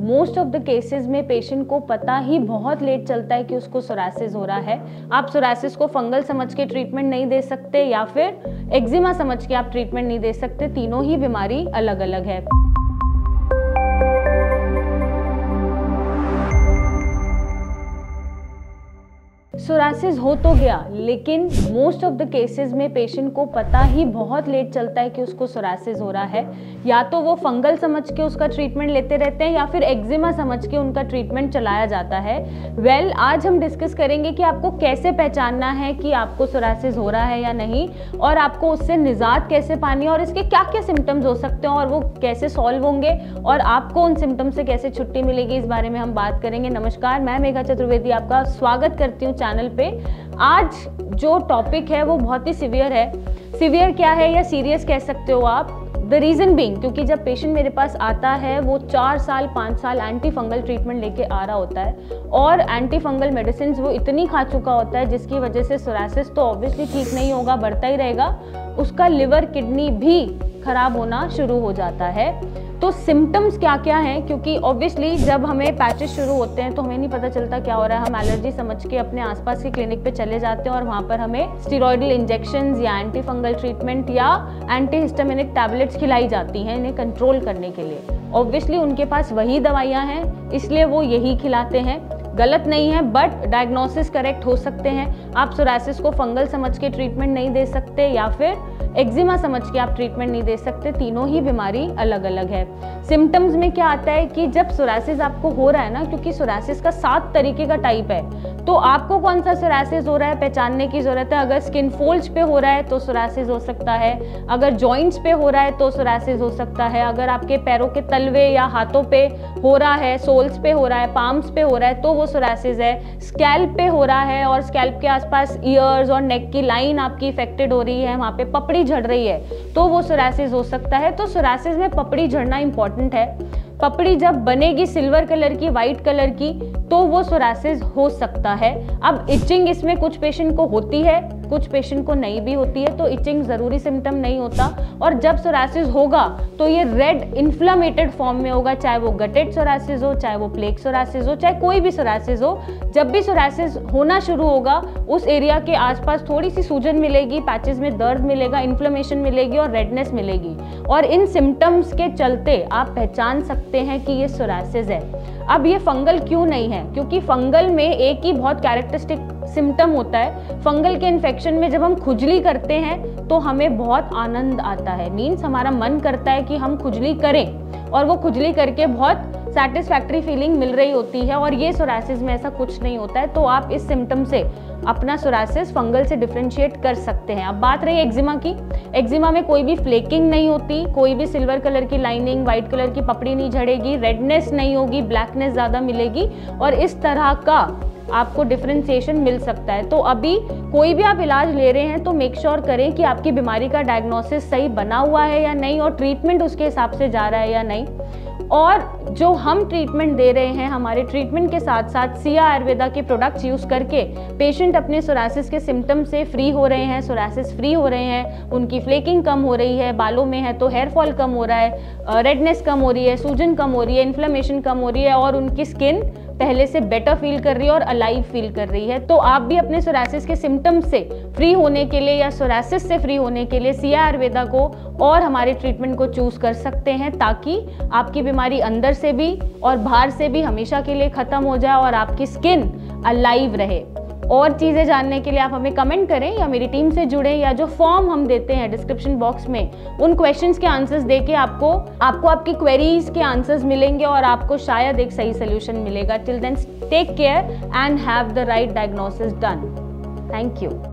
Most of the cases में patient को पता ही बहुत लेट चलता है कि उसको सोरासिस हो रहा है। आप सोरासिस को फंगल समझ के ट्रीटमेंट नहीं दे सकते या फिर एक्जिमा समझ के आप ट्रीटमेंट नहीं दे सकते, तीनों ही बीमारी अलग अलग है। सोरासिस हो तो गया, लेकिन मोस्ट ऑफ द केसेस में पेशेंट को पता ही बहुत लेट चलता है कि उसको सोरासिस हो रहा है। या तो वो फंगल समझ के उसका ट्रीटमेंट लेते रहते हैं या फिर एक्जिमा समझ के उनका ट्रीटमेंट चलाया जाता है। आज हम डिस्कस करेंगे कि आपको कैसे पहचानना है कि आपको सोरासिस हो रहा है या नहीं, और आपको उससे निजात कैसे पानी है, और इसके क्या क्या सिम्टम्स हो सकते हैं और वो कैसे सॉल्व होंगे, और आपको उन सिम्टम्स से कैसे छुट्टी मिलेगी, इस बारे में हम बात करेंगे। नमस्कार, मैं मेघा चतुर्वेदी आपका स्वागत करती हूँ चैनल पे। आज जो टॉपिक है वो बहुत ही सीवियर है। सीवियर क्या है या सीरियस कह सकते हो आप। द रीजन बीइंग, क्योंकि जब पेशेंट मेरे पास आता है वो 4 साल 5 साल एंटी फंगल ट्रीटमेंट लेके आ रहा होता है और एंटी फंगल मेडिसिन वो इतनी खा चुका होता है जिसकी वजह से सोरासिस तो ऑब्वियसली ठीक नहीं होगा, बढ़ता ही रहेगा, उसका लिवर किडनी भी खराब होना शुरू हो जाता है। तो सिम्टम्स क्या क्या हैं, क्योंकि ऑब्वियसली जब हमें पैचेस शुरू होते हैं तो हमें नहीं पता चलता क्या हो रहा है। हम एलर्जी समझ के अपने आसपास के क्लिनिक पे चले जाते हैं और वहाँ पर हमें स्टेरॉइडल इंजेक्शंस या एंटी फंगल ट्रीटमेंट या एंटी हिस्टामिनिक टैबलेट्स खिलाई जाती हैं इन्हें कंट्रोल करने के लिए। ऑब्वियसली उनके पास वही दवाइयाँ हैं इसलिए वो यही खिलाते हैं। गलत नहीं है, बट डायग्नोसिस करेक्ट हो सकते हैं। आप सोरासिस को फंगल समझ के ट्रीटमेंट नहीं दे सकते या फिर एक्जिमा समझ के आप ट्रीटमेंट नहीं दे सकते, तीनों ही बीमारी अलग अलग है। सिम्टम्स में क्या आता है कि जब सोरासिस आपको हो रहा है ना, क्योंकि सोरासिस का 7 तरीके का टाइप है, तो आपको कौन सा सोरासिस हो रहा है पहचानने की जरूरत है। अगर स्किन फोल्ड्स पे हो रहा है तो सोरासिस हो सकता है, अगर जॉइंट्स पे हो रहा है तो सोरासिस हो सकता है, अगर आपके पैरों के तलवे या हाथों पे हो रहा है, सोल्स पे हो रहा है, पाम्स पे हो रहा है तो वो सोरासिस है, स्कैल्प पे हो रहा है और स्कैल्प के आसपास ईयर्स और नेक की लाइन आपकी इफेक्टेड हो रही है, वहाँ पे पपड़ी झड़ रही है तो वो सोरासिस हो सकता है। तो सोरासिस में पपड़ी झड़ना इंपॉर्टेंट है। पपड़ी जब बनेगी सिल्वर कलर की, वाइट कलर की, तो वो सोरासिस हो सकता है। अब इचिंग इसमें कुछ पेशेंट को होती है, कुछ पेशेंट को नहीं भी होती है, तो इचिंग जरूरी सिम्टम नहीं होता। और जब सोरासिस होगा तो ये रेड इन्फ्लेमेटेड फॉर्म में होगा, चाहे वो गटेड सोरासिस हो, चाहे वो प्लेक सोरासिस हो, चाहे कोई भी सोरासिस हो। जब भी सोरासिस होना शुरू होगा उस एरिया के आसपास थोड़ी सी सूजन मिलेगी, पैचेस में दर्द मिलेगा, इन्फ्लेमेशन मिलेगी और रेडनेस मिलेगी, और इन सिम्टम्स के चलते आप पहचान सकते हैं कि ये सोरासिस है। अब ये फंगल क्यों नहीं है, क्योंकि फंगल में एक ही बहुत कैरेक्टरिस्टिक सिम्टम होता है। फंगल के इन्फेक्शन में जब हम खुजली करते हैं तो हमें बहुत आनंद आता है, मीन्स हमारा मन करता है कि हम खुजली करें और वो खुजली करके बहुत सैटिस्फैक्टरी फीलिंग मिल रही होती है, और ये सोरासिस में ऐसा कुछ नहीं होता है। तो आप इस सिम्टम से अपना सोरासिस फंगल से डिफरेंशिएट कर सकते हैं। अब बात रही एक्जिमा की। एक्जिमा में कोई भी फ्लेकिंग नहीं होती, कोई भी सिल्वर कलर की लाइनिंग, व्हाइट कलर की पपड़ी नहीं झड़ेगी, रेडनेस नहीं होगी, ब्लैकनेस ज़्यादा मिलेगी, और इस तरह का आपको डिफरेंशिएशन मिल सकता है। तो अभी कोई भी आप इलाज ले रहे हैं तो मेक श्योर करें कि आपकी बीमारी का डायग्नोसिस सही बना हुआ है या नहीं, और ट्रीटमेंट उसके हिसाब से जा रहा है या नहीं। और जो हम ट्रीटमेंट दे रहे हैं, हमारे ट्रीटमेंट के साथ साथ सिया आयुर्वेदा के प्रोडक्ट्स यूज़ करके पेशेंट अपने सोरासिस के सिम्टम से फ्री हो रहे हैं, सोरासिस फ्री हो रहे हैं, उनकी फ्लेकिंग कम हो रही है, बालों में है तो हेयर फॉल कम हो रहा है, रेडनेस कम हो रही है, सूजन कम हो रही है, इन्फ्लेमेशन कम हो रही है, और उनकी स्किन पहले से बेटर फील कर रही है और अलाइव फील कर रही है। तो आप भी अपने सोरासिस के सिम्टम्स से फ्री होने के लिए या सोरासिस से फ्री होने के लिए सिया आयुर्वेदा को और हमारे ट्रीटमेंट को चूज कर सकते हैं, ताकि आपकी बीमारी अंदर से भी और बाहर से भी हमेशा के लिए खत्म हो जाए और आपकी स्किन अलाइव रहे। और चीज़ें जानने के लिए आप हमें कमेंट करें या मेरी टीम से जुड़ें, या जो फॉर्म हम देते हैं डिस्क्रिप्शन बॉक्स में उन क्वेश्चंस के आंसर्स देके आपको आपकी क्वेरीज के आंसर्स मिलेंगे और आपको शायद एक सही सोल्यूशन मिलेगा। Till then take care and have the right diagnosis done. Thank you.